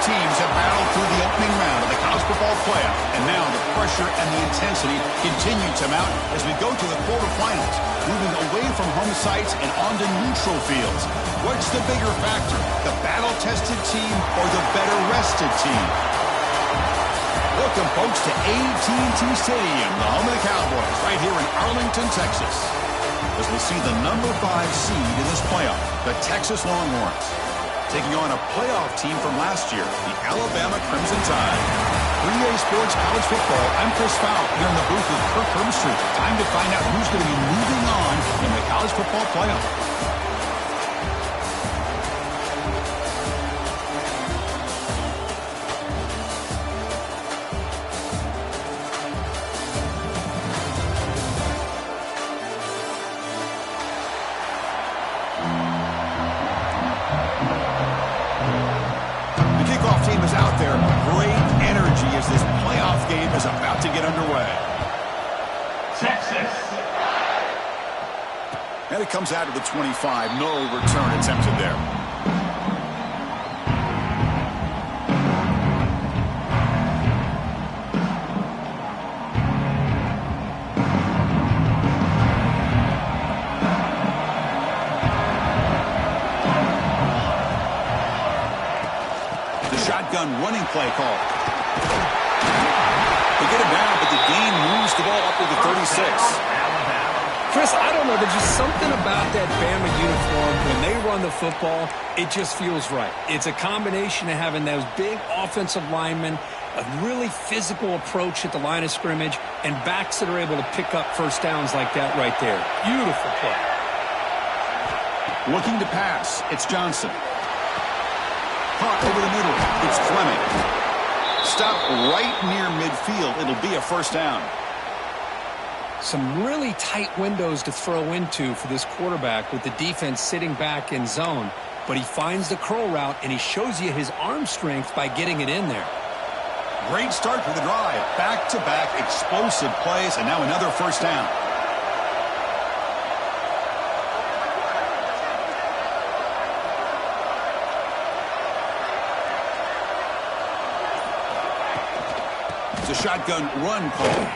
teams have battled through the opening round of the college football playoff, and now the pressure and the intensity continue to mount as we go to the quarterfinals, moving away from home sites and onto neutral fields. What's the bigger factor, the battle-tested team or the better-rested team? Welcome, folks, to AT&T Stadium, the home of the Cowboys, right here in Arlington, Texas, as we see the number 5 seed in this playoff, the Texas Longhorns, taking on a playoff team from last year, the Alabama Crimson Tide. 3A Sports College Football, I'm Chris Fowl, here in the booth with Kirk Herbstreit. Time to find out who's going to be moving on in the college football playoff. About to get underway. Texas. And it comes out of the 25. No return attempted there. The shotgun running play call. They get him down, but the gain moves the ball up to the 36. Chris, I don't know. There's just something about that Bama uniform. When they run the football, it just feels right. It's a combination of having those big offensive linemen, a really physical approach at the line of scrimmage, and backs that are able to pick up first downs like that right there. Beautiful play. Looking to pass. It's Johnson. Caught over the middle. It's Fleming. Stop right near midfield. It'll be a first down. Some really tight windows to throw into for this quarterback with the defense sitting back in zone. But he finds the curl route, and he shows you his arm strength by getting it in there. Great start to the drive. Back-to-back explosive plays, and now another first down. It's a shotgun run call.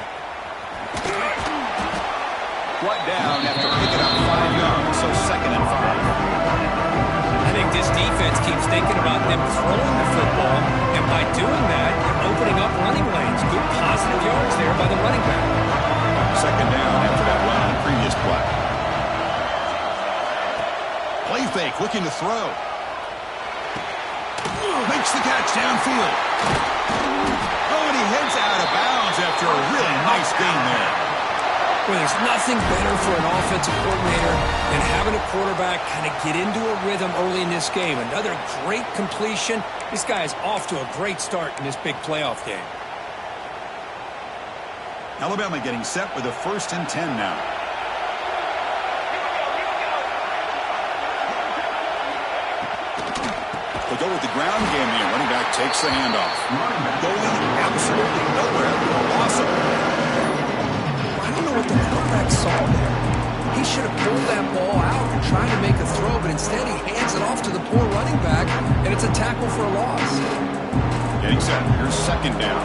Brought down after picking up 5 yards, so 2nd and 5. I think this defense keeps thinking about them throwing the football, and by doing that, they're opening up running lanes. Good positive yards there by the running back. 2nd down after that run on the previous play. Play fake, looking to throw. Makes the catch downfield. Oh, and he heads out of bounds after a really nice gain there. Well, there's nothing better for an offensive coordinator than having a quarterback kind of get into a rhythm early in this game. Another great completion. This guy is off to a great start in this big playoff game. Alabama getting set with a 1st and 10 now. They go with the ground game here. Running back takes the handoff. Going absolutely nowhere. Awesome. I don't know what the quarterback saw there. He should have pulled that ball out and tried to make a throw, but instead he hands it off to the poor running back, and it's a tackle for a loss. Getting set. Here's 2nd down.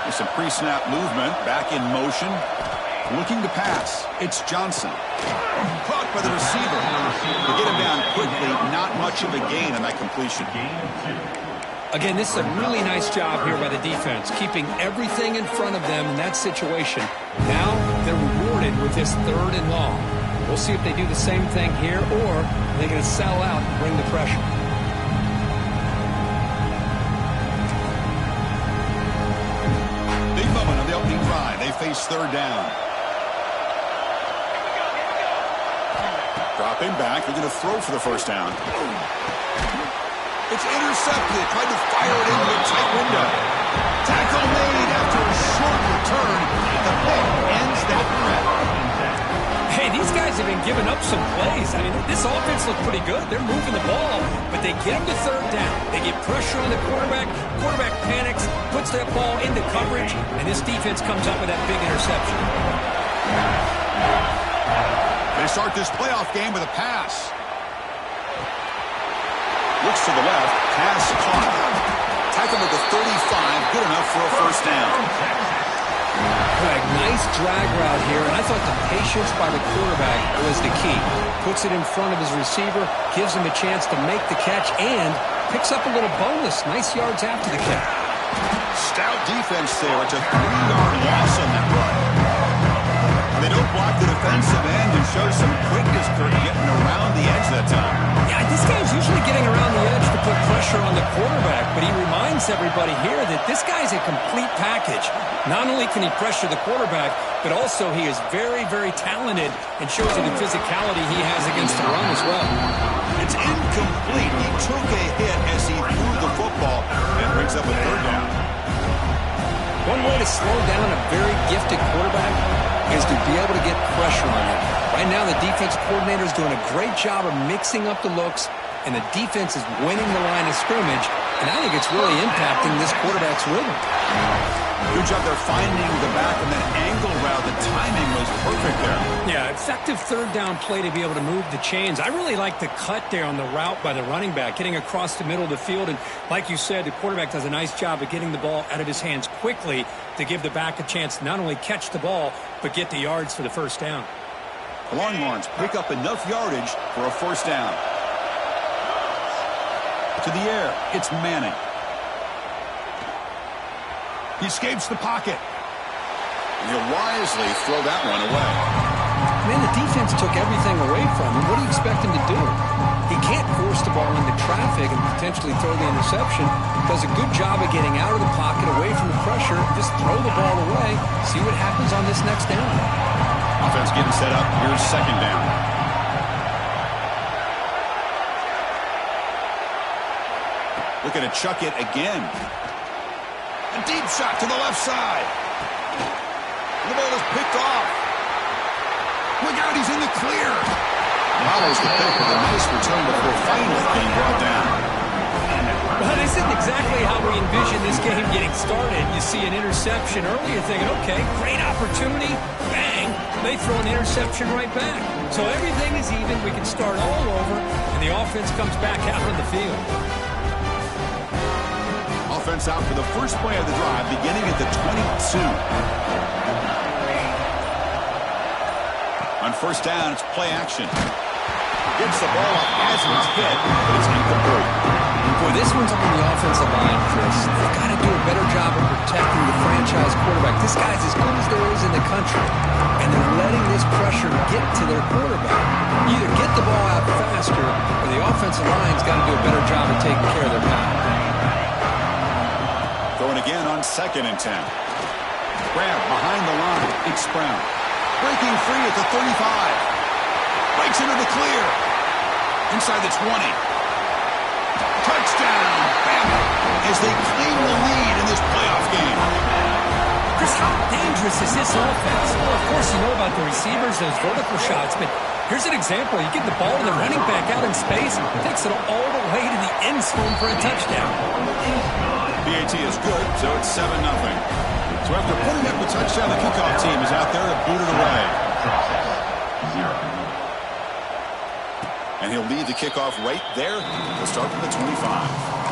There's some pre-snap movement. Back in motion. Looking to pass. It's Johnson. Caught by the receiver. To get him down quickly, not much of a gain on that completion. Again, this is a really nice job here by the defense, keeping everything in front of them in that situation. Now they're rewarded with this 3rd and long. We'll see if they do the same thing here, or they're going to sell out and bring the pressure. Big moment on the opening drive. They face 3rd down. Dropping back. They're going to throw for the first down. It's intercepted. Tried to fire it into a tight window. Tackle made after a short return. The pick ends that threat. Hey, these guys guys have been giving up some plays. I mean, this offense looked pretty good. They're moving the ball, but they get them to third down. They get pressure on the quarterback. Quarterback panics, puts that ball into coverage, and this defense comes up with that big interception. They start this playoff game with a pass. Looks to the left. Pass caught. Tackled at the 35. Good enough for a first down. Greg, nice drag route here, and I thought the patience by the quarterback was the key. Puts it in front of his receiver, gives him a chance to make the catch, and picks up a little bonus. Nice yards after the catch. Stout defense there. It's a 3-yard loss on that run. They don't block the defensive end and show some quickness, Kurt, getting around the edge that time. Yeah, this guy's usually getting around the edge to put pressure on the quarterback, but he reminds everybody here that this guy's a complete package. Not only can he pressure the quarterback, but also he is very, very talented and shows you the physicality he has against the run as well. It's incomplete. He took a hit as he threw the football and brings up a third down. One way to slow down a very gifted quarterback is to be able to get pressure on him. Right now, the defense coordinator is doing a great job of mixing up the looks, and the defense is winning the line of scrimmage, and I think it's really impacting this quarterback's rhythm. Good job there finding the back and that angle route. The timing was perfect there. Yeah, effective third down play to be able to move the chains. I really like the cut there on the route by the running back, getting across the middle of the field. And like you said, the quarterback does a nice job of getting the ball out of his hands quickly to give the back a chance to not only catch the ball, but get the yards for the first down. The Longhorns pick up enough yardage for a first down. To the air, it's Manning. He escapes the pocket. And he'll wisely throw that one away. Man, the defense took everything away from him. What do you expect him to do? He can't force the ball into traffic and potentially throw the interception. Does a good job of getting out of the pocket, away from the pressure. Just throw the ball away. See what happens on this next down. Offense getting set up. Here's second down. Looking to chuck it again. A deep shot to the left side. The ball is picked off. Look out, he's in the clear. Follows the pick with a nice return before finally being brought down. Well, this isn't exactly how we envisioned this game getting started. You see an interception early, you're thinking, okay, great opportunity. Bang, they throw an interception right back. So everything is even. We can start all over, and the offense comes back out on the field. Offense out for the first play of the drive, beginning at the 22. On first down, it's play action. Gets the ball up as it's hit, but it's incomplete. Boy, this one's on the offensive line, Chris. They've got to do a better job of protecting the franchise quarterback. This guy's as good as there is in the country, and they're letting this pressure get to their quarterback. Either get the ball out faster, or the offensive line's got to do a better job of taking care of their power. Throwing again on 2nd and 10. Grab behind the line. It's Brown. Breaking free at the 35. Breaks into the clear. Inside the 20. Touchdown. Bama as they claim the lead in this playoff game. Chris, how dangerous is this offense? Well, of course, you know about the receivers, those vertical shots, but here's an example. You get the ball and the running back out in space, takes it all the way to the end zone for a touchdown. PAT is good, so it's 7-0. So after putting up the touchdown, the kickoff team is out there to boot it away. And he'll lead the kickoff right there. He'll start from the 25.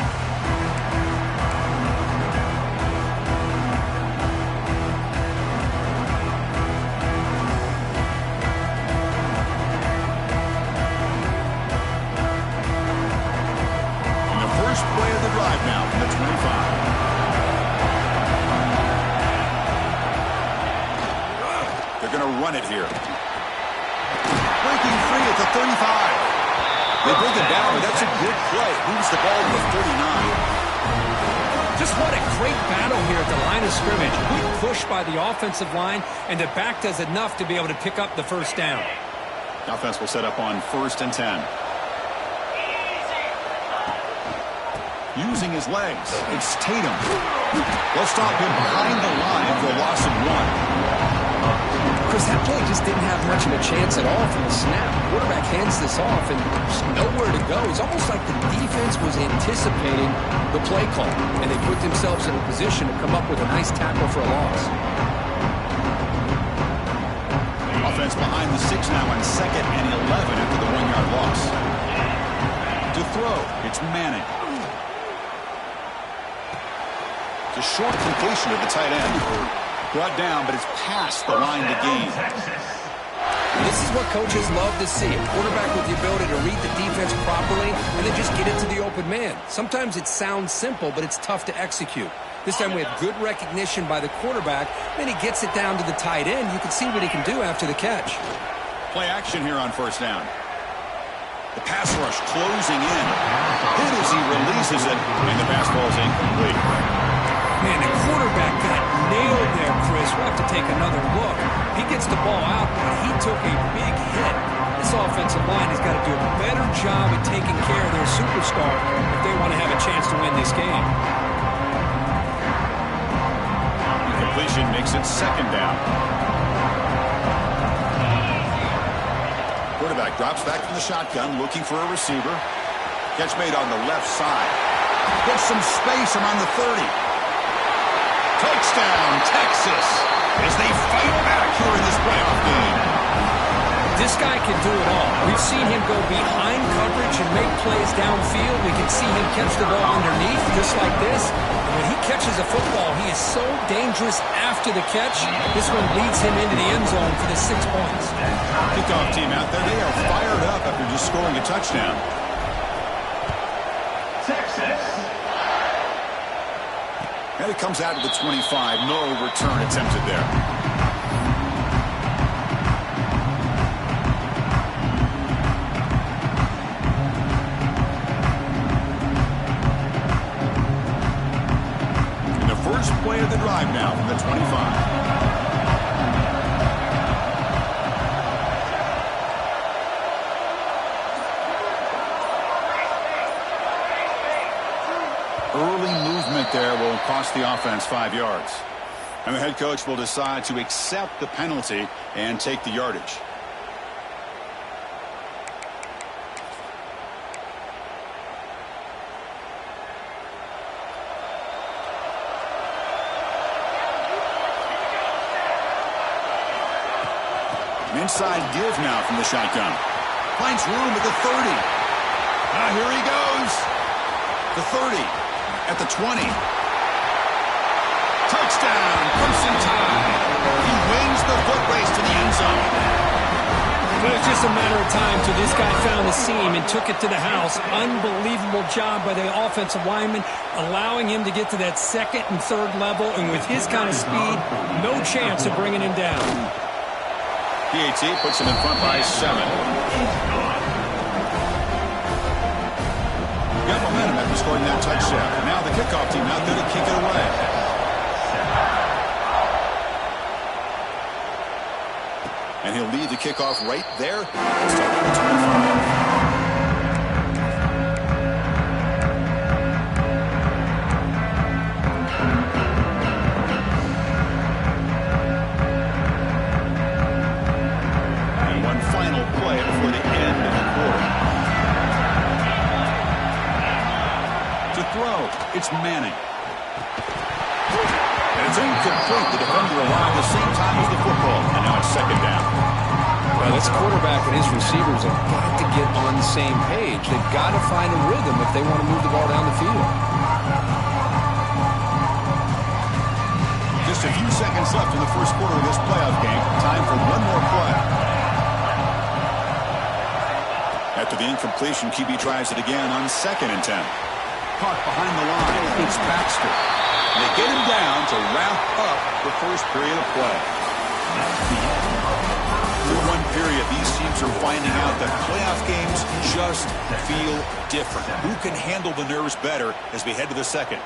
Play of the drive now from the 25. They're going to run it here. Breaking free at the 35. They bring it down, but that's a good play. Moves the ball to the 39. Just what a great battle here at the line of scrimmage. Good push by the offensive line, and the back does enough to be able to pick up the first down. The offense will set up on 1st and 10. Using his legs, it's Tatum. They'll stop him behind the line for a loss of 1. Chris, that play just didn't have much of a chance at all from the snap. The quarterback hands this off, and there's nowhere to go. It's almost like the defense was anticipating the play call, and they put themselves in a position to come up with a nice tackle for a loss. Offense behind the 6 now on 2nd and 11 after the 1-yard loss. To throw, it's Manning. It's a short completion to the tight end. Brought down, but it's past the line to gain. This is what coaches love to see. A quarterback with the ability to read the defense properly and then just get it to the open man. Sometimes it sounds simple, but it's tough to execute. This time we have good recognition by the quarterback. Then he gets it down to the tight end. You can see what he can do after the catch. Play action here on 1st down. The pass rush closing in. Hit as he releases it, and the pass ball is incomplete. Man, the quarterback got nailed there, Chris. We'll have to take another look. He gets the ball out, but he took a big hit. This offensive line has got to do a better job at taking care of their superstar if they want to have a chance to win this game. Completion makes it 2nd down. Quarterback drops back from the shotgun, looking for a receiver. Catch made on the left side. Gets some space around the 30. Touchdown, Texas, as they fight back here in this playoff game. This guy can do it all. We've seen him go behind coverage and make plays downfield. We can see him catch the ball underneath, just like this. And when he catches a football, he is so dangerous after the catch. This one leads him into the end zone for the 6 points. Kickoff team out there, they are fired up after just scoring a touchdown. Texas. And it comes out to the 25. No return attempted there. And the first play of the drive now from the 25. Early movement there will cost the offense 5 yards. And the head coach will decide to accept the penalty and take the yardage. An inside give now from the shotgun. Finds room at the 30. Now here he goes. The 30. At the 20. Touchdown, Crimson Tide. He wins the foot race to the end zone. It was just a matter of time till this guy found the seam and took it to the house. Unbelievable job by the offensive lineman, allowing him to get to that 2nd and 3rd level, and with his kind of speed, no chance of bringing him down. PAT puts him in front by 7. Got momentum after scoring that touchdown. Now the kickoff team out there to kick it away. And he'll lead the kickoff right there. Start at 25. And one final play before the end of the quarter. To throw, it's Manning. And it's incomplete. The defender arrived the same time as the football. And now it's 2nd down. Well, this quarterback and his receivers have got to get on the same page. They've got to find a rhythm if they want to move the ball down the field. Just a few seconds left in the first quarter of this playoff game. Time for one more play. After the incompletion, QB tries it again on 2nd and 10. Caught behind the line. It's Baxter. And they get him down to wrap up the first period of play. Through one period, these teams are finding out that playoff games just feel different. Who can handle the nerves better as we head to the 2nd?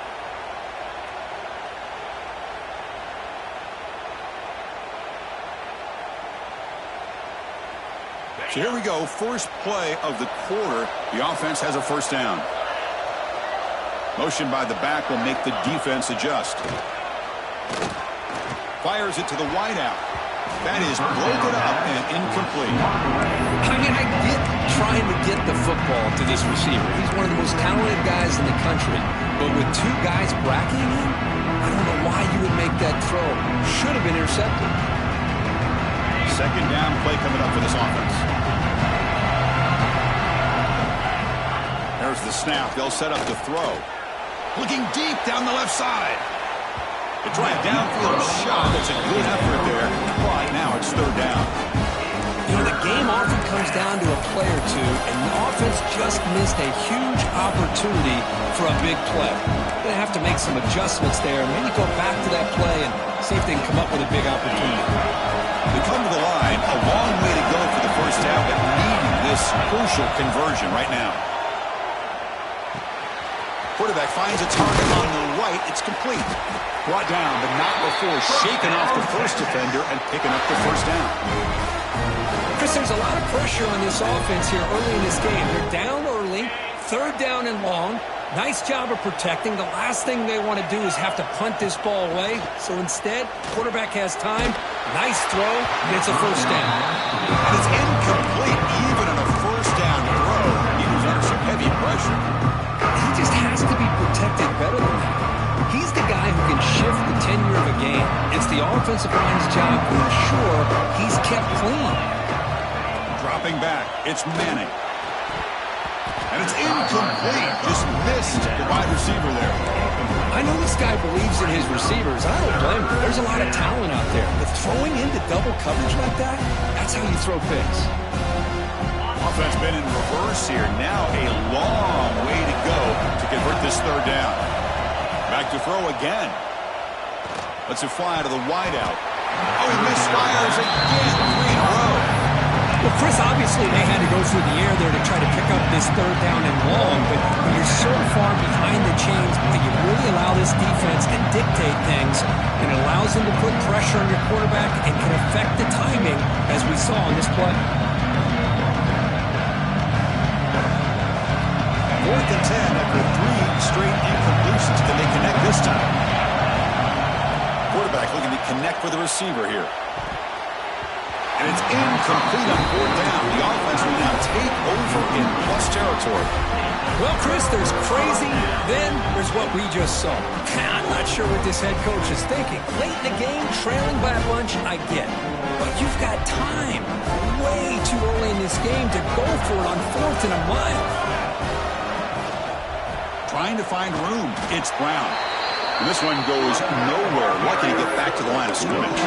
So here we go. First play of the quarter. The offense has a 1st down. Motion by the back will make the defense adjust. Fires it to the wideout. That is broken up and incomplete. I mean, I get trying to get the football to this receiver. He's one of the most talented guys in the country. But with two guys bracketing him, I don't know why you would make that throw. Should have been intercepted. Second down play coming up for this offense. There's the snap. They'll set up the throw. Looking deep down the left side. The drive downfield shot. That's a good effort there. But now it's third down. You know, the game often comes down to a play or two, and the offense just missed a huge opportunity for a big play. They're going to have to make some adjustments there, and maybe go back to that play and see if they can come up with a big opportunity. They come to the line. A long way to go for the first down, but needing this crucial conversion right now. Quarterback finds a target on the right. It's complete. Brought down, but not before shaking off the first defender and picking up the first down. Chris, there's a lot of pressure on this offense here early in this game. They're down early, third down and long. Nice job of protecting. The last thing they want to do is have to punt this ball away. So instead, quarterback has time. Nice throw. Gets a first down. And it's incomplete even on a first down throw. He was under some heavy pressure. He just has to be protected better than that. He's the guy who can shift the tenure of a game. It's the offensive line's job to ensure he's kept clean. Dropping back, it's Manning. And it's incomplete. Just missed the wide receiver there. I know this guy believes in his receivers. I don't blame him. There's a lot of talent out there. But throwing into double coverage like that, that's how you throw picks. Offense been in reverse here. Now a long way to go to convert this third down. Back to throw again. Let's it fly to the wideout. Oh, he misfires again. 3 in a row. Well, Chris, obviously they had to go through the air there to try to pick up this third down and long, but when you're so far behind the chains, you really allow this defense to dictate things, and it allows them to put pressure on your quarterback and can affect the timing, as we saw on this play. 4th and 10 after 3 straight incompletions. Can they connect this time? Quarterback looking to connect with the receiver here. And it's incomplete on 4th down. The offense will now take over in plus territory. Well, Chris, there's crazy, then there's what we just saw. I'm not sure what this head coach is thinking. Late in the game, trailing by a bunch, I get it. But you've got time, way too early in this game, to go for it on 4th and a mile. Trying to find room. It's Brown. And this one goes nowhere. Lucky to get back to the line of scrimmage.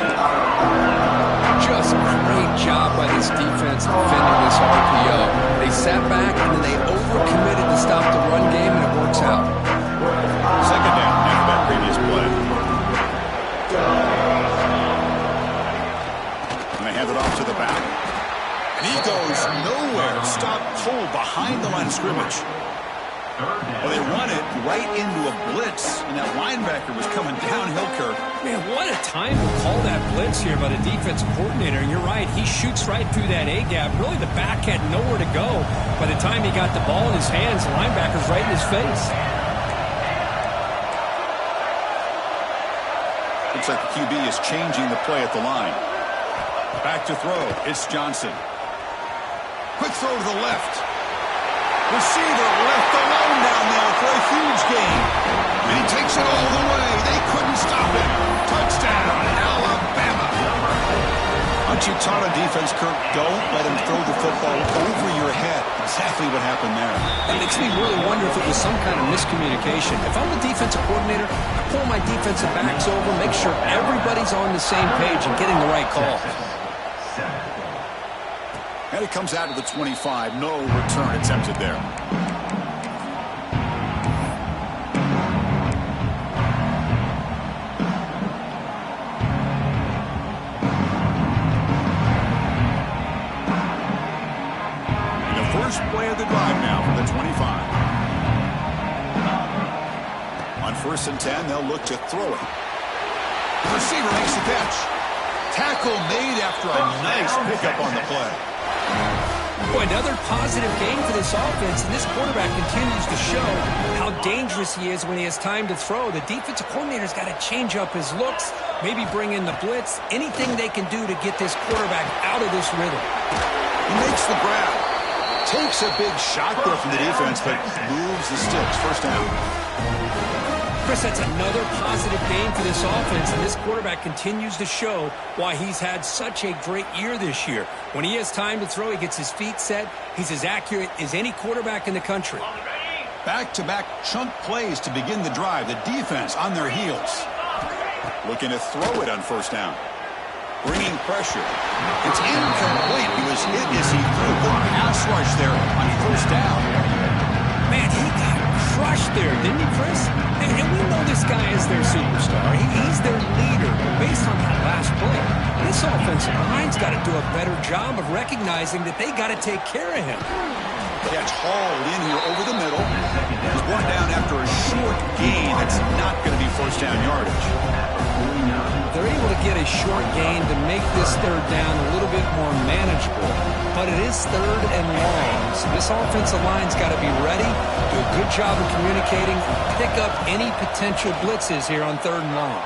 Just great job by this defense defending this RPO. They sat back and then they overcommitted to stop the run game, and it works out. Second down after that previous play. And they hand it off to the back. And he goes nowhere. Stopped cold behind the line of scrimmage. Well, they run it right into a blitz, and that linebacker was coming downhill, Kirk. Man, what a time to call that blitz here by the defensive coordinator. And you're right, he shoots right through that A-gap. Really, the back had nowhere to go. By the time he got the ball in his hands, the linebacker's right in his face. Looks like the QB is changing the play at the line. Back to throw. It's Johnson. Quick throw to the left. Receiver left alone down there for a huge gain. And he takes it all the way. They couldn't stop him. Touchdown, Alabama. Aren't you taught on defense, Kirk? Don't let him throw the football over your head. Exactly what happened there. It makes me really wonder if it was some kind of miscommunication. If I'm the defensive coordinator, I pull my defensive backs over, make sure everybody's on the same page and getting the right call. And it comes out to the 25. No return attempted there. And the first play of the drive now for the 25. On 1st and 10, they'll look to throw it. The receiver makes the catch. Tackle made after a nice pickup on the play. Boy, another positive game for this offense, and this quarterback continues to show how dangerous he is when he has time to throw. The defensive coordinator's got to change up his looks, maybe bring in the blitz, anything they can do to get this quarterback out of this rhythm. He makes the grab, takes a big shot there from the defense, but moves the sticks. First down. Chris, that's another positive game for this offense, and this quarterback continues to show why he's had such a great year this year. When he has time to throw, he gets his feet set. He's as accurate as any quarterback in the country. Back-to-back chunk plays to begin the drive. The defense on their heels. Looking to throw it on first down. Bringing pressure. It's incomplete. He was hit as he threw the pass rush there on first down. Man, he got crushed there, didn't he, Chris? And we know this guy is their superstar. He's their leader. Based on that last play, this offensive line's got to do a better job of recognizing that they got to take care of him. Catch hauled in here over the middle. He's brought down after a short gain. That's not going to be first down yardage. They're able to get a short gain to make this third down a little bit more manageable. But it is third and long, so this offensive line's got to be ready, do a good job of communicating, and pick up any potential blitzes here on third and long.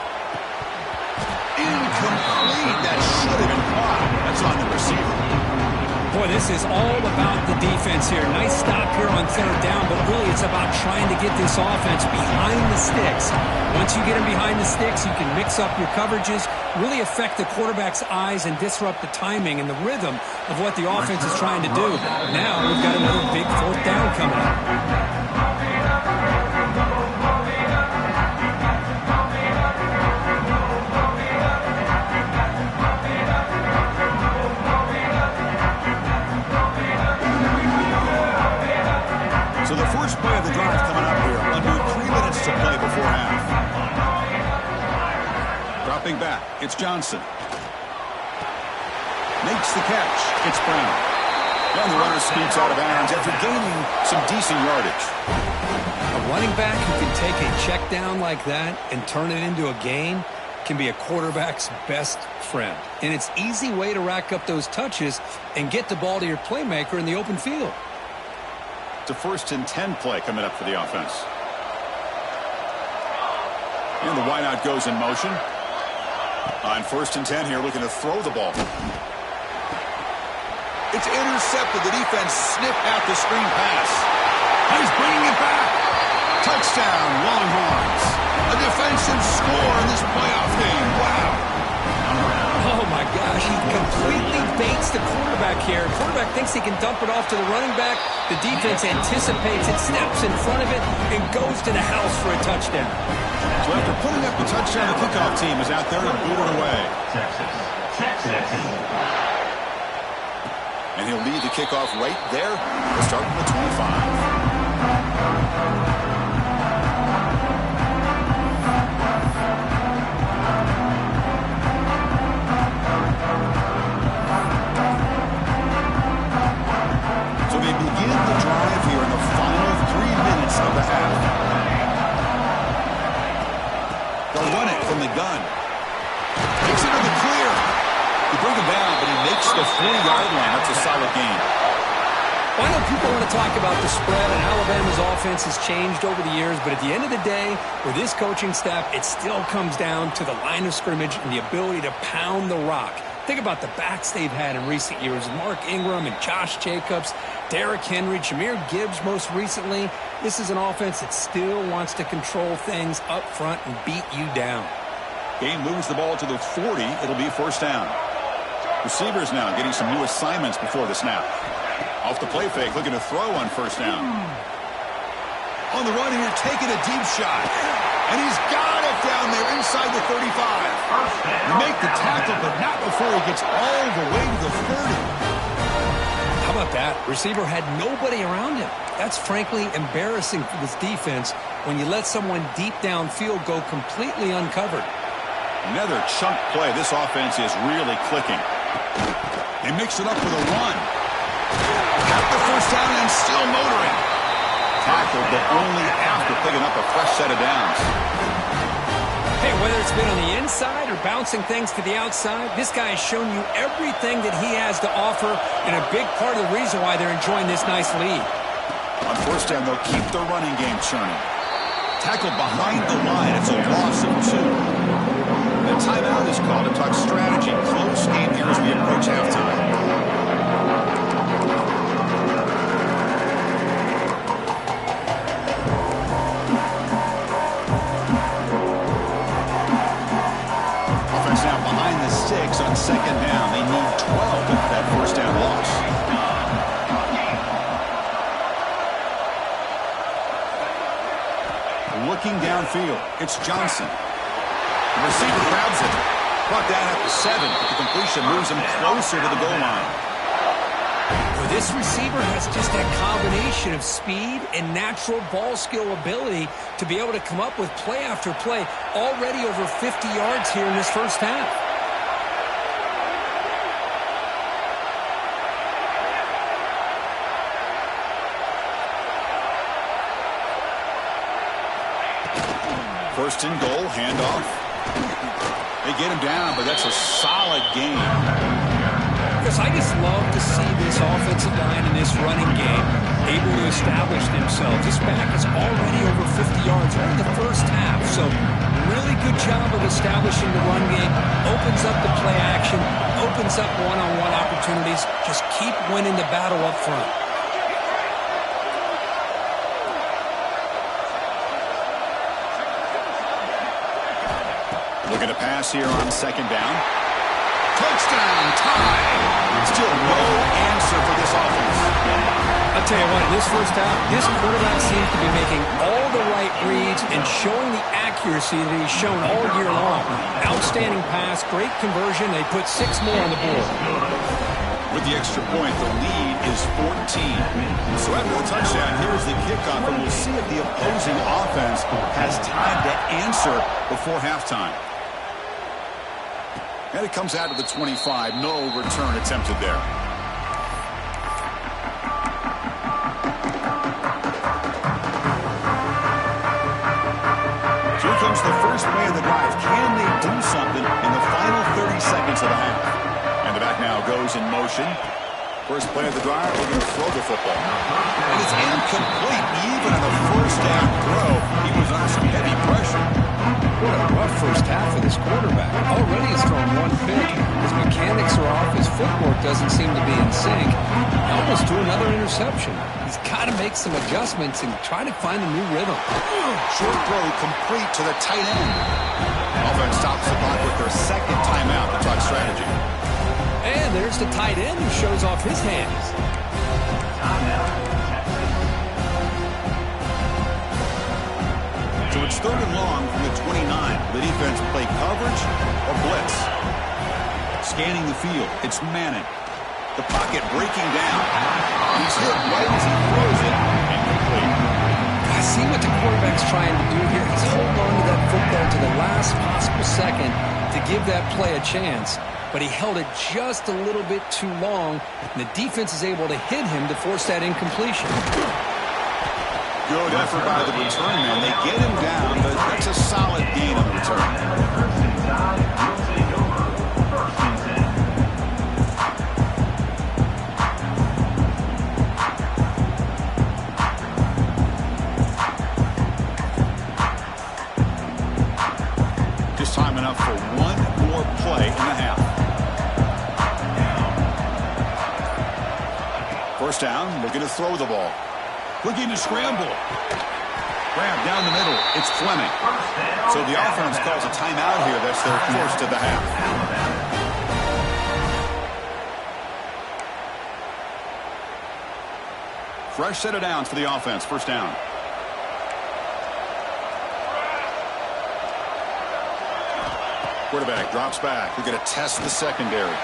Incomplete. That should have been caught. That's on the receiver. Boy, this is all about the defense here. Nice stop here on third down, but really it's about trying to get this offense behind the sticks. Once you get them behind the sticks, you can mix up your coverages, really affect the quarterback's eyes and disrupt the timing and the rhythm of what the offense is trying to do. Now we've got another big fourth down coming up. So the first play of the drive coming up here. Under 3 minutes to play before half. Dropping back, it's Johnson. Makes the catch. It's Brown. And the runner scoots out of bounds after gaining some decent yardage. A running back who can take a check down like that and turn it into a gain can be a quarterback's best friend. And it's an easy way to rack up those touches and get the ball to your playmaker in the open field. It's a 1st and 10 play coming up for the offense. And the wideout goes in motion. On 1st and 10 here, looking to throw the ball. It's intercepted. The defense sniffed out the screen pass. And he's bringing it back. Touchdown, Longhorns. A defensive score in this playoff game. Wow. Oh, my gosh, he completely baits the quarterback here. Quarterback thinks he can dump it off to the running back. The defense anticipates it, steps in front of it, and goes to the house for a touchdown. So after putting up the touchdown, the kickoff team is out there to boot it away. Texas. And he'll lead the kickoff right there. We'll start from the 25. So they begin the drive here in the final 3 minutes of the half. They'll run it from the gun. Takes it to the clear. They bring him down, but he makes the 40-yard line. That's a solid game. Well, I know people want to talk about the spread, and Alabama's offense has changed over the years, but at the end of the day, with this coaching staff, it still comes down to the line of scrimmage and the ability to pound the rock. Think about the backs they've had in recent years. Mark Ingram and Josh Jacobs, Derrick Henry, Jahmyr Gibbs most recently. This is an offense that still wants to control things up front and beat you down. Game moves the ball to the 40. It'll be first down. Receivers now getting some new assignments before the snap. Off the play fake, looking to throw on first down. On the run here, taking a deep shot. And he's got it down there inside the 35. Make the tackle, but not before he gets all the way to the 30. How about that? Receiver had nobody around him. That's frankly embarrassing for this defense when you let someone deep downfield go completely uncovered. Another chunk play. This offense is really clicking. They mix it up with a run. Got the first down and still motoring. Tackled, but only after picking up a fresh set of downs. Hey, whether it's been on the inside or bouncing things to the outside, this guy has shown you everything that he has to offer, and a big part of the reason why they're enjoying this nice lead. On first down, they'll keep the running game churning. Tackled behind the line. It's a loss of 2. The timeout is called to talk strategy. Close game here as we approach halftime. Now behind the 6 on second down. They need 12 after that first down loss. Looking downfield, it's Johnson. The receiver grabs it. Brought down at the 7, but the completion moves him closer to the goal line. Well, this receiver has just that combination of speed and natural ball skill ability to be able to come up with play after play, already over 50 yards here in this first half. First and goal, handoff. They get him down, but that's a solid game. Chris, I just love to see this offensive line and this running game able to establish themselves. This back is already over 50 yards right in the first half. So really good job of establishing the run game. Opens up the play action. Opens up one-on-one opportunities. Just keep winning the battle up front. Looking to pass here on second down. Touchdown, tie. Still no answer for this offense. I'll tell you what, in this first half, this quarterback seems to be making all the right reads and showing the accuracy that he's shown all year long. Outstanding pass, great conversion. They put 6 more on the board. With the extra point, the lead is 14. So after the touchdown, here's the kickoff, and we'll see if the opposing offense has time to answer before halftime. And it comes out to the 25. No return attempted there. Here comes the first play of the drive. Can they do something in the final 30 seconds of the half? And the back now goes in motion. First play of the drive, we're going to throw the football. And it's incomplete. Even on the first down throw, he was under some heavy pressure. What a rough first half for this quarterback. Already he's thrown 1 pick. His mechanics are off. His footwork doesn't seem to be in sync. He almost threw another interception. He's got to make some adjustments and try to find a new rhythm. Short throw complete to the tight end. Offense stops the clock with their second timeout to talk strategy. And there's the tight end who shows off his hands. So it's 3rd and long from the 29. The defense play coverage or blitz. Scanning the field. It's Manning. The pocket breaking down. He's hit right as he throws it. Incomplete. I see what the quarterback's trying to do here. He's holding on to that football to the last possible second to give that play a chance. But he held it just a little bit too long, and the defense is able to hit him to force that incompletion. Good effort by the return man. They get him down, but that's a solid gain on the return. Just time enough for one more play in the half. First down, looking to throw the ball. Looking to scramble. Grab down the middle. It's Fleming. So the offense calls a timeout here. That's their first of the half. Fresh set of downs for the offense. First down. Quarterback drops back. We're going to test the secondary.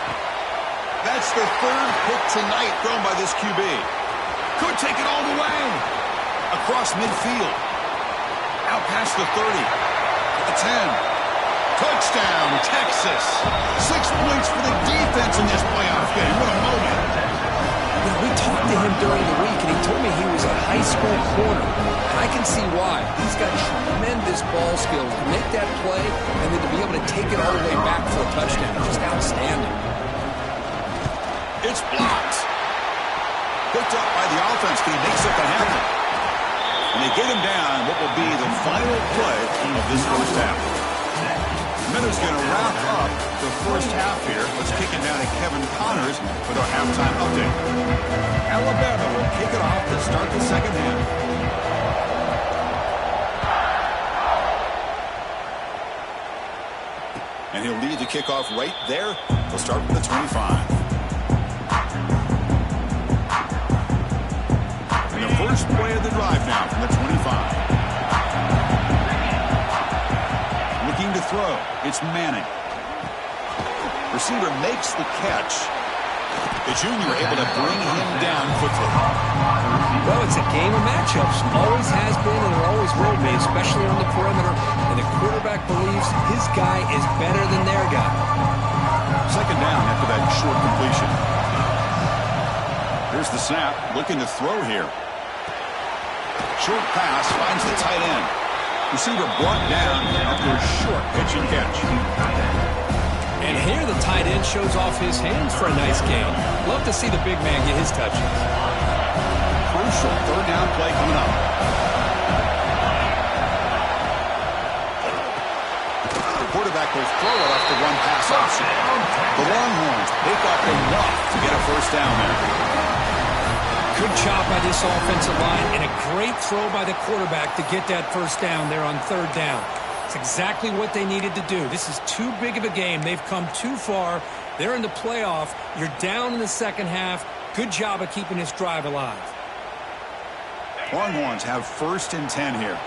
That's the 3rd pick tonight thrown by this QB. Could take it all the way. Across midfield. Out past the 30. The 10. Touchdown, Texas. 6 points for the defense in this playoff game. What a moment. You know, we talked to him during the week, and he told me he was 100% high school corner. And I can see why. He's got tremendous ball skills to make that play and then to be able to take it all the way back for a touchdown. Just outstanding. It's blocked. Picked up by the offense. He makes something happen. And they get him down what will be the final play of this first half. Miller's going to wrap up the first half here. Let's kick it down to Kevin Connors with our halftime update. Alabama will kick it off to start the second half. And he'll lead the kickoff right there. He'll start from the 25. And the first play of the drive now from the 25. Looking to throw. It's Manning. Receiver makes the catch. The junior able to bring him down quickly. Well, it's a game of matchups. Always has been and it always will be, especially on the perimeter. And the quarterback believes his guy is better than their guy. Second down after that short completion. Here's the snap. Looking to throw here. Short pass finds the tight end. Receiver brought down after a short pitch and catch. And here the tight end shows off his hands for a nice gain. Love to see the big man get his touches. Crucial third down play coming up. The quarterback will throw it off the run pass option. The Longhorns pick up enough to get a first down there. Good job by this offensive line and a great throw by the quarterback to get that first down there on third down. It's exactly what they needed to do. This is too big of a game. They've come too far. They're in the playoff. You're down in the second half. Good job of keeping this drive alive. Longhorns have first and 10 here.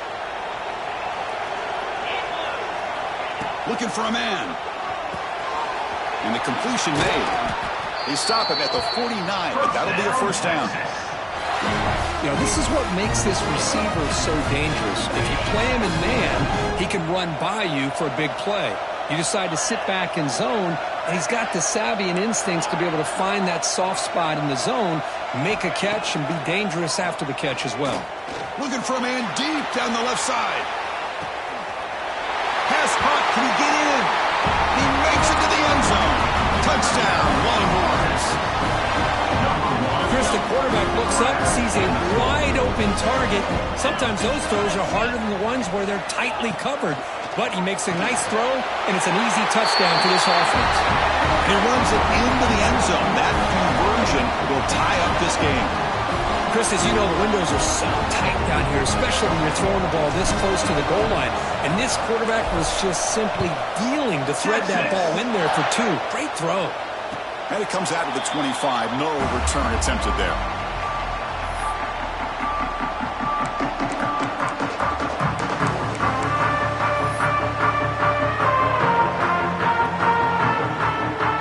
Looking for a man. And the completion made. They stop him at the 49, but that'll be a first down. You know, this is what makes this receiver so dangerous. If you play him in man, he can run by you for a big play. You decide to sit back in zone, and he's got the savvy and instincts to be able to find that soft spot in the zone, make a catch, and be dangerous after the catch as well. Looking for a man deep down the left side. Pass caught. Can he get in? He makes it to the end zone. Touchdown, Longhorns. Chris, the quarterback looks up, sees a wide-open target. Sometimes those throws are harder than the ones where they're tightly covered. But he makes a nice throw, and it's an easy touchdown for this offense. He runs it into the end zone. That conversion will tie up this game. Chris, as you know, the windows are so tight down here, especially when you're throwing the ball this close to the goal line. And this quarterback was just simply dealing to thread that ball in there for two. Great throw. And it comes out of the 25. No return attempted there.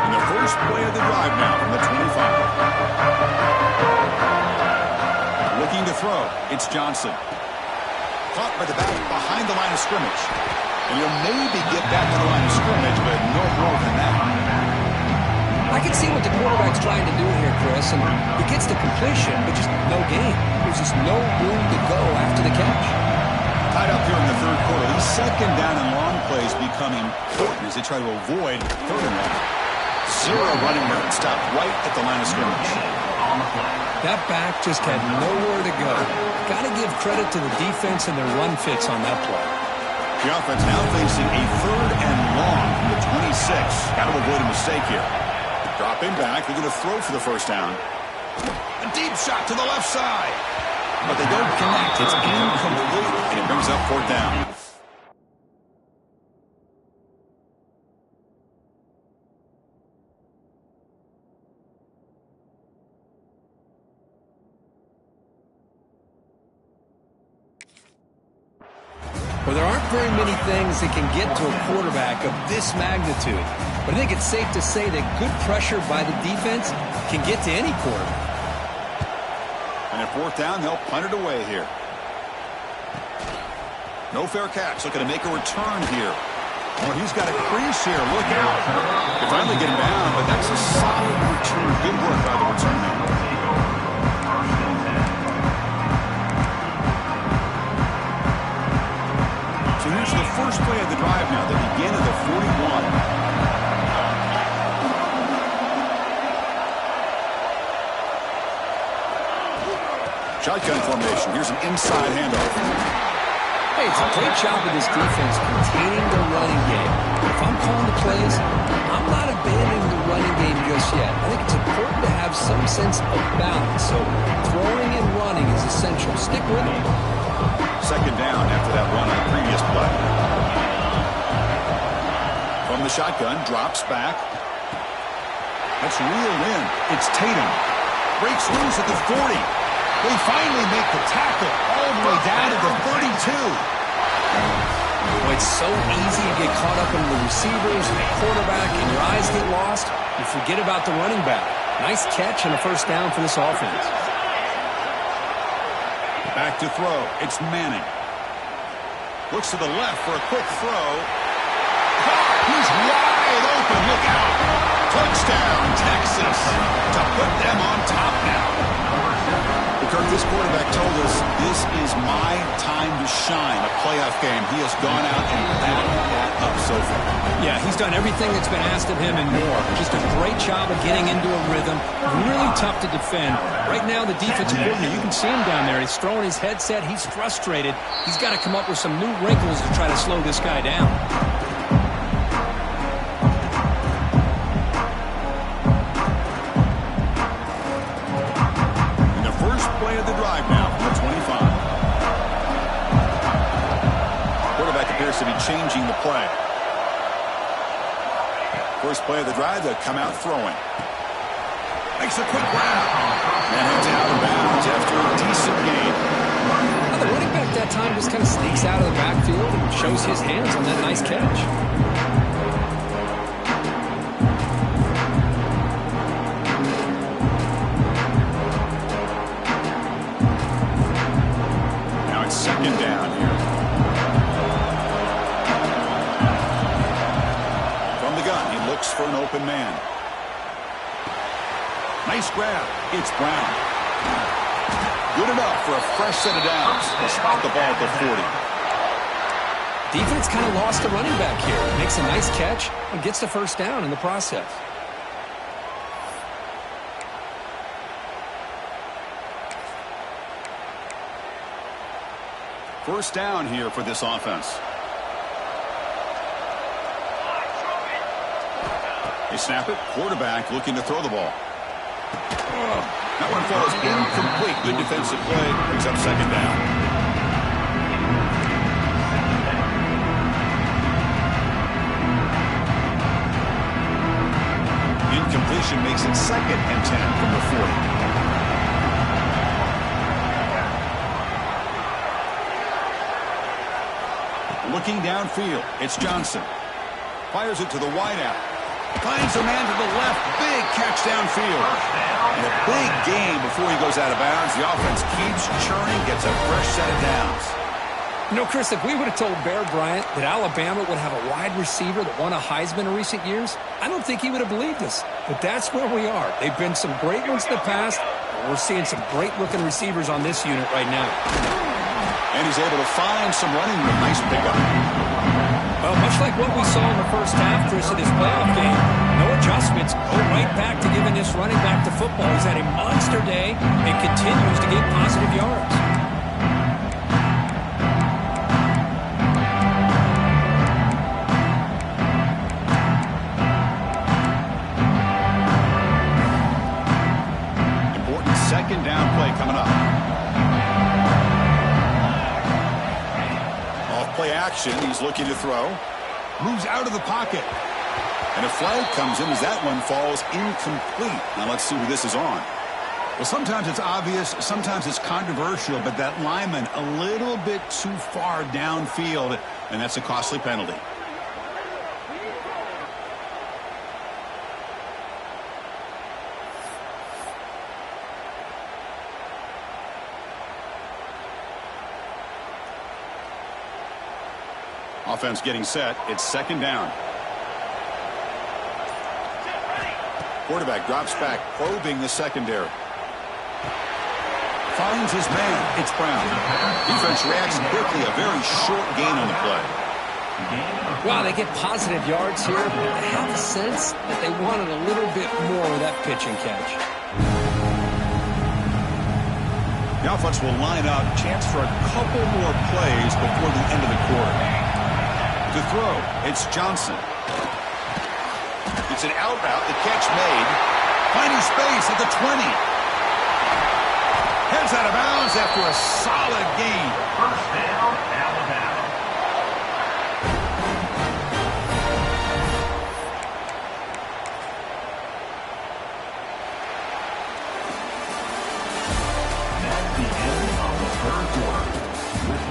And the first play of the drive now from the 25. Looking to throw. It's Johnson. Caught by the back behind the line of scrimmage. And he'll maybe get back to the line of scrimmage, but no more than that. I can see what the quarterback's trying to do here, Chris, and he gets the completion, but just no gain. There's just no room to go after the catch. Tied up here in the third quarter. These second down and long plays become important as they try to avoid third and long. Zero running room. Stopped right at the line of scrimmage. That back just had nowhere to go. Got to give credit to the defense and their run fits on that play. The offense now facing a third and long from the 26. Got to avoid a mistake here. Dropping back. They're going to throw for the first down. A deep shot to the left side. But they don't connect. It's incomplete, and it brings up fourth down. Well, there aren't very many things that can get to a quarterback of this magnitude. But I think it's safe to say that good pressure by the defense can get to any quarterback. And at fourth down, they'll punt it away here. No fair catch. Looking to make a return here. Oh, he's got a crease here. Look out. They finally get him down, but that's a solid return. Good work by the return man. Shotgun formation. Here's an inside handoff. Hey, it's a great job of this defense containing the running game. If I'm calling the plays, I'm not abandoning the running game just yet. I think it's important to have some sense of balance. So throwing and running is essential. Stick with it. Second down after that run on the previous play. From the shotgun, drops back. That's reeled in. It's Tatum. Breaks loose at the 40. They finally make the tackle all the way down to the 32. Well, it's so easy to get caught up in the receivers and the quarterback, and your eyes get lost. You forget about the running back. Nice catch and a first down for this offense. Back to throw. It's Manning. Looks to the left for a quick throw. He's wide open. Look out. Touchdown, Texas. To put them on top now. Kirk, this quarterback told us this is my time to shine. A playoff game. He has gone out and backed that up so far. Yeah, he's done everything that's been asked of him and more. Just a great job of getting into a rhythm. Really tough to defend. Right now, the defensive coordinator, you can see him down there. He's throwing his headset. He's frustrated. He's got to come up with some new wrinkles to try to slow this guy down. To be changing the play. First play of the drive, they'll come out throwing. Makes a quick grab. And heads out of bounds after a decent gain. Now the running back that time just kind of sneaks out of the backfield and shows his hands on that nice catch. Now it's second down here. For an open man. Nice grab. It's Brown. Good enough for a fresh set of downs. They'll spot the ball at the 40. Defense kind of lost the running back here. Makes a nice catch and gets the first down in the process. First down here for this offense. They snap it. Quarterback looking to throw the ball. That one falls incomplete. Good defensive play. Brings up second down. Incompletion makes it 2nd and 10 from the 40. Looking downfield. It's Johnson. Fires it to the wideout. Finds a man to the left. Big catch downfield. And a big gain before he goes out of bounds. The offense keeps churning, gets a fresh set of downs. You know, Chris, if we would have told Bear Bryant that Alabama would have a wide receiver that won a Heisman in recent years, I don't think he would have believed us. But that's where we are. They've been some great ones in the past, and we're seeing some great-looking receivers on this unit right now. And he's able to find some running room. Nice pickup. Well, much like what we saw in the first half, Chris, of this playoff game, no adjustments. Go right back to giving this running back to football. He's had a monster day and continues to get positive yards. Important second down play coming up. Play action. He's looking to throw. Moves out of the pocket. And a flag comes in as that one falls incomplete. Now let's see who this is on. Well, sometimes it's obvious, sometimes it's controversial, but that lineman a little bit too far downfield, and that's a costly penalty. Offense getting set. It's second down. Quarterback drops back, probing the secondary. Finds his man. It's Brown. Defense reacts quickly. A very short gain on the play. Wow, they get positive yards here. I have a sense that they wanted a little bit more of that pitch and catch. The offense will line up. Chance for a couple more plays before the end of the quarter. To throw, it's Johnson. It's an out route. The catch made. Finding space at the 20. Heads out of bounds after a solid gain. First down, Alabama. That's the end of the third quarter.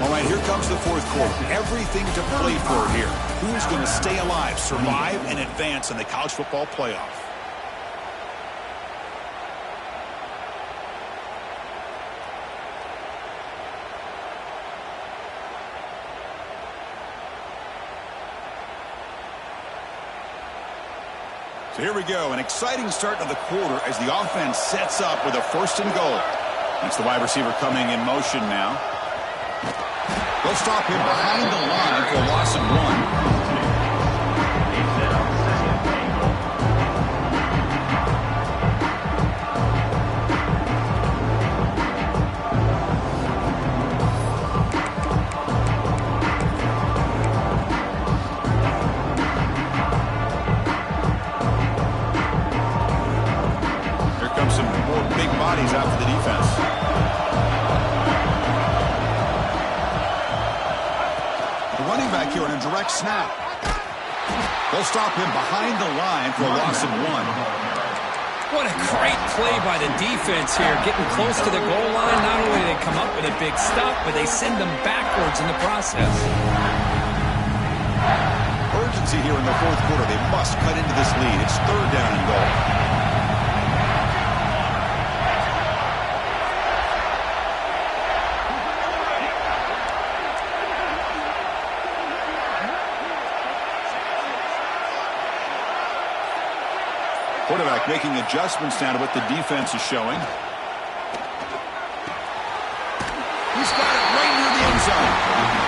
All right, here comes the fourth quarter. Everything to play for here. Who's going to stay alive, survive, and advance in the college football playoff? So here we go, an exciting start to the quarter as the offense sets up with a 1st and goal. It's the wide receiver coming in motion now. They'll stop him behind the line for a loss of 1. Out for the defense. The running back here on a direct snap. They'll stop him behind the line for a loss of 1. What a great play by the defense here. Getting close to the goal line. Not only do they come up with a big stop, but they send them backwards in the process. Urgency here in the fourth quarter. They must cut into this lead. It's 3rd down and goal. Quarterback making adjustments now to what the defense is showing. He's got it right near the end zone.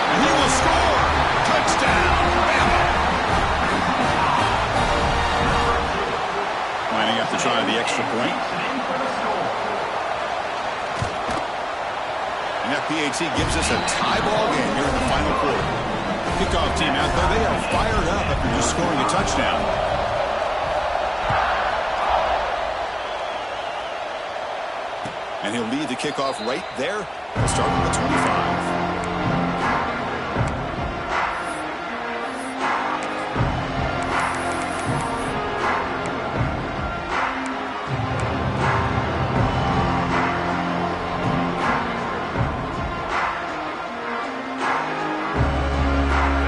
And he will score. Touchdown, Bama. Lining up to try the extra point. And that PAT gives us a tie ball game here in the final quarter. Kickoff team out there. They are fired up after just scoring a touchdown. And he'll lead the kickoff right there. We'll start with the 25.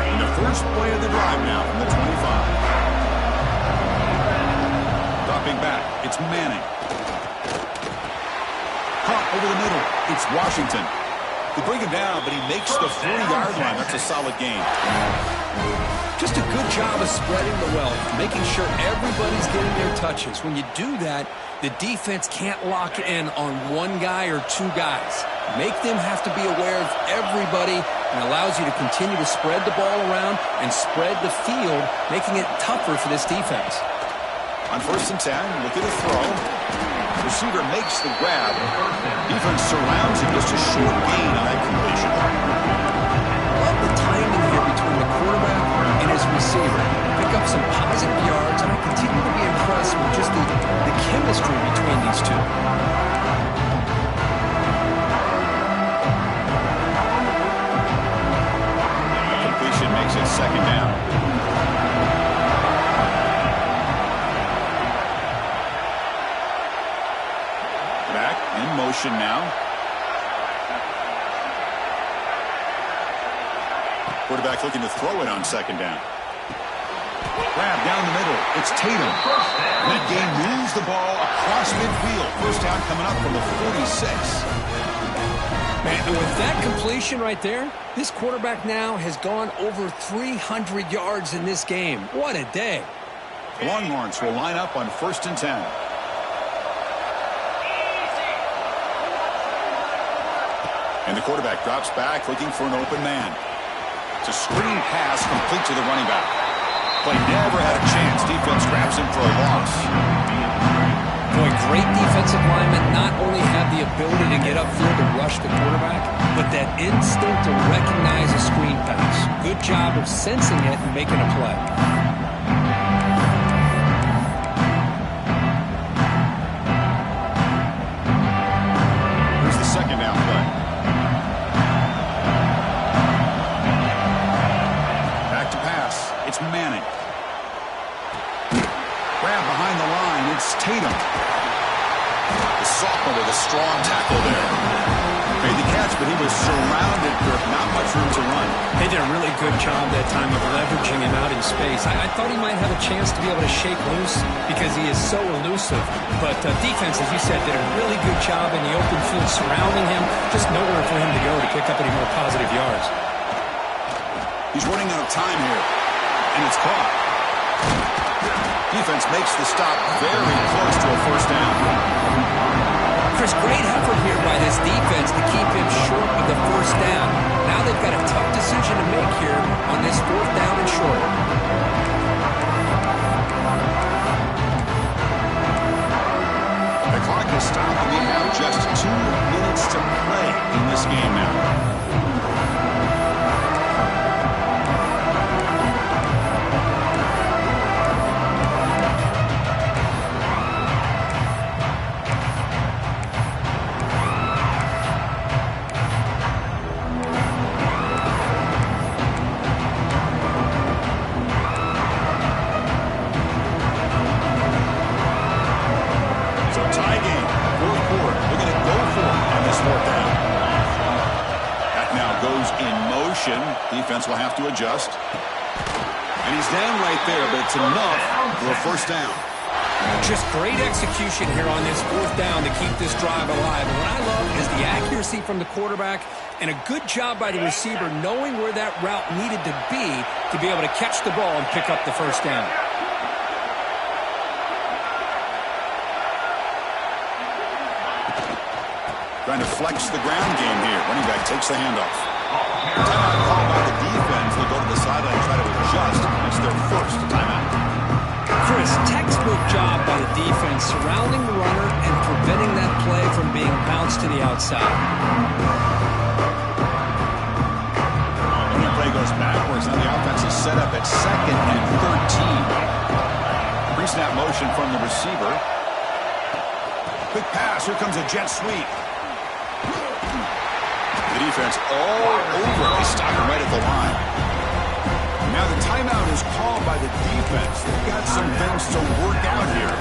And the first play of the drive now from the 25. Dropping back, it's Manning. Over the middle, it's Washington. They bring him down, but he makes the 40-yard line. That's a solid gain. Just a good job of spreading the wealth, making sure everybody's getting their touches. When you do that, the defense can't lock in on one guy or two guys. Make them have to be aware of everybody, and allows you to continue to spread the ball around and spread the field, making it tougher for this defense. On 1st and 10, look at a throw. Receiver makes the grab. Defense surrounds him. Just a short gain on that completion. Love the timing here between the quarterback and his receiver. Pick up some positive yards, and I continue to be impressed with just the chemistry between these two. That completion makes it 2nd down. In motion now. Quarterback looking to throw it on 2nd down. Grab down the middle. It's Tatum. That game moves the ball across midfield. 1st down coming up from the 46. Man, and with that completion right there, this quarterback now has gone over 300 yards in this game. What a day. The Longhorns will line up on 1st and 10. And the quarterback drops back, looking for an open man. It's a screen pass complete to the running back. Play never had a chance. Defense grabs him for a loss. Boy, great defensive linemen not only have the ability to get upfield and rush the quarterback, but that instinct to recognize a screen pass. Good job of sensing it and making a play. Here's the second down play. Back to pass. It's Manning. Grab behind the line. It's Tatum. The sophomore with a strong tackle there. Made the catch, but he was surrounded with not much room to run. They did a really good job that time of leveraging him out in space. I thought he might have a chance to be able to shake loose because he is so elusive. But defense, as you said, did a really good job in the open field surrounding him. Just nowhere for him to go to pick up any more positive yards. He's running out of time here, and it's caught. Defense makes the stop very close to a first down. Chris, great effort here by this defense to keep him short of the first down. Now they've got a tough decision to make here on this fourth down and short. The clock has stopped, and we have just 2 minutes to play in this game now. Defense will have to adjust. And he's down right there, but it's enough for a first down. Just great execution here on this fourth down to keep this drive alive. And what I love is the accuracy from the quarterback and a good job by the receiver knowing where that route needed to be able to catch the ball and pick up the first down. Trying to flex the ground game here. Running back takes the handoff. Timeout called by the defense. They'll go to the sideline and try to adjust. It's their first timeout. Chris, textbook job by the defense surrounding the runner and preventing that play from being bounced to the outside. And the play goes backwards. Now the offense is set up at 2nd and 13. Pre-snap motion from the receiver. Quick pass. Here comes a jet sweep. The defense all over. They stop him right at the line. Now the timeout is called by the defense. They've got some things to work out here.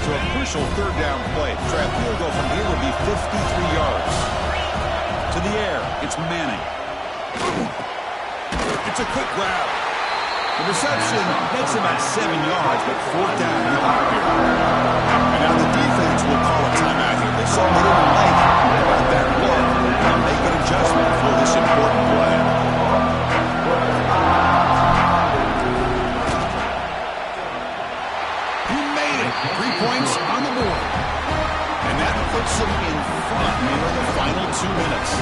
So a crucial third down play. Try a field goal from here would be 53 yards. To the air, it's Manning. It's a quick grab. The reception makes him at 7 yards, but 4th down and here. And now the defense will call a timeout here. They saw they didn't like about that look and make an adjustment for this important play. He made it. 3 points on the board. And that puts him in front near the final 2 minutes.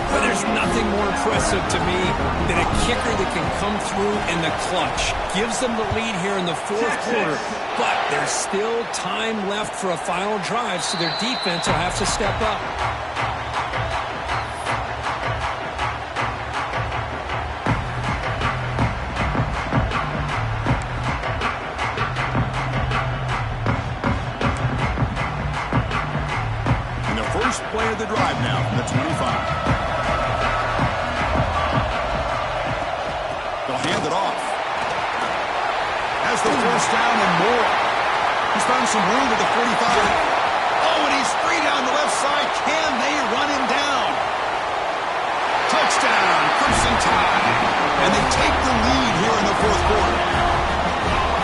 But there's nothing more impressive to me than a kicker that can come through in the clutch. Gives them the lead here in the fourth quarter, but there's still time left for a final drive, so their defense will have to step up. And the first play of the drive now from the 25. Hand it off. Has the first down and more. He's found some room at the 45. Oh, and he's free down the left side. Can they run him down? Touchdown, Crimson Tide. And they take the lead here in the fourth quarter.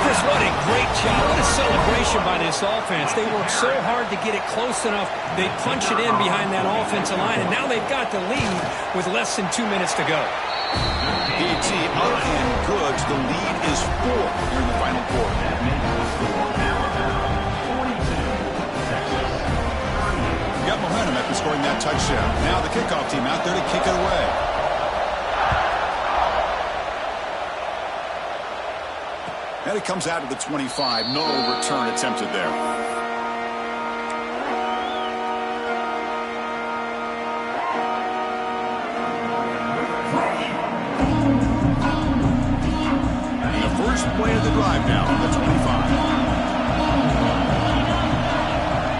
Chris, what a great job. What a celebration by this offense. They worked so hard to get it close enough. They punch it in behind that offensive line, and now they've got the lead with less than 2 minutes to go. PT up and good. The lead is 4 here in the final quarter. Yep, momentum after scoring that touchdown. Now the kickoff team out there to kick it away. And it comes out to the 25. No return attempted there. And the first play of the drive now on the 25.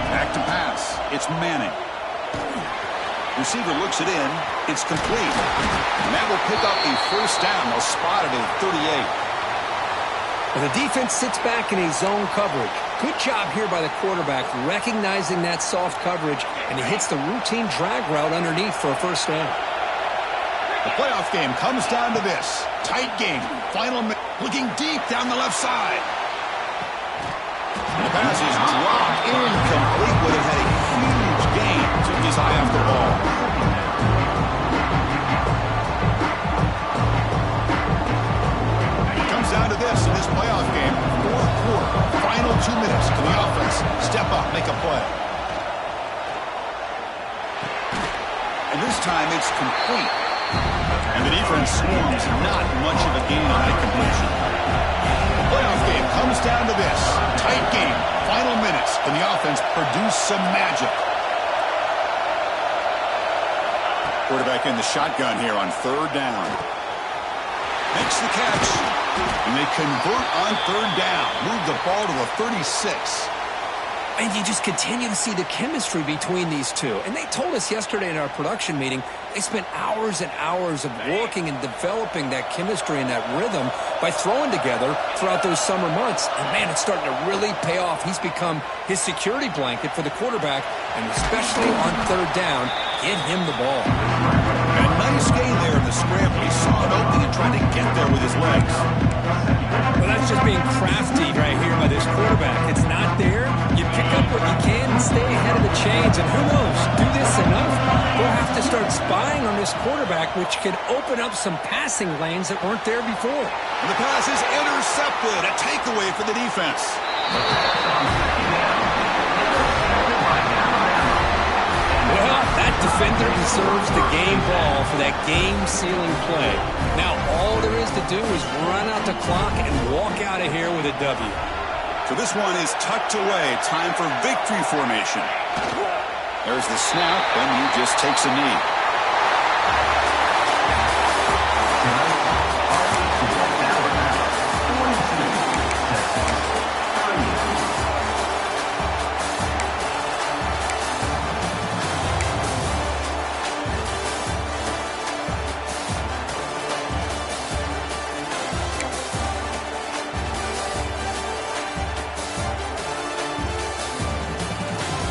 Back to pass. It's Manning. Receiver looks it in. It's complete. And that will pick up a first down. They'll spot it at 38. Well, the defense sits back in a zone coverage. Good job here by the quarterback recognizing that soft coverage, and he hits the routine drag route underneath for a first down. The playoff game comes down to this. Tight game. Final minute. Looking deep down the left side. The pass is dropped. Incomplete. Would have had a huge gain. Took his eye off the ball. Down to this in this playoff game. Fourth quarter. Final 2 minutes. Can the offense step up, make a play? And this time it's complete. And the defense swarms. Not much of a gain on that completion. The playoff game comes down to this. Tight game. Final minutes. Can the offense produce some magic? Quarterback in the shotgun here on third down. Makes the catch. And they convert on third down. Move the ball to the 36. And you just continue to see the chemistry between these two. And they told us yesterday in our production meeting, they spent hours and hours of working and developing that chemistry and that rhythm by throwing together throughout those summer months. And, man, it's starting to really pay off. He's become his security blanket for the quarterback, and especially on third down, get him the ball. And a nice gain there in the scramble. He saw an opening and tried to get there with his legs. Well, that's just being crafty right here by this quarterback. It's not there. You pick up what you can and stay ahead of the chains. And who knows, do this enough, we'll have to start spying on this quarterback, which could open up some passing lanes that weren't there before. And the pass is intercepted. A takeaway for the defense. Well, that defender deserves the game ball for that game-sealing play. Now, all there is to do is run out the clock and walk out of here with a W. So this one is tucked away. Time for victory formation. There's the snap, and he just takes a knee.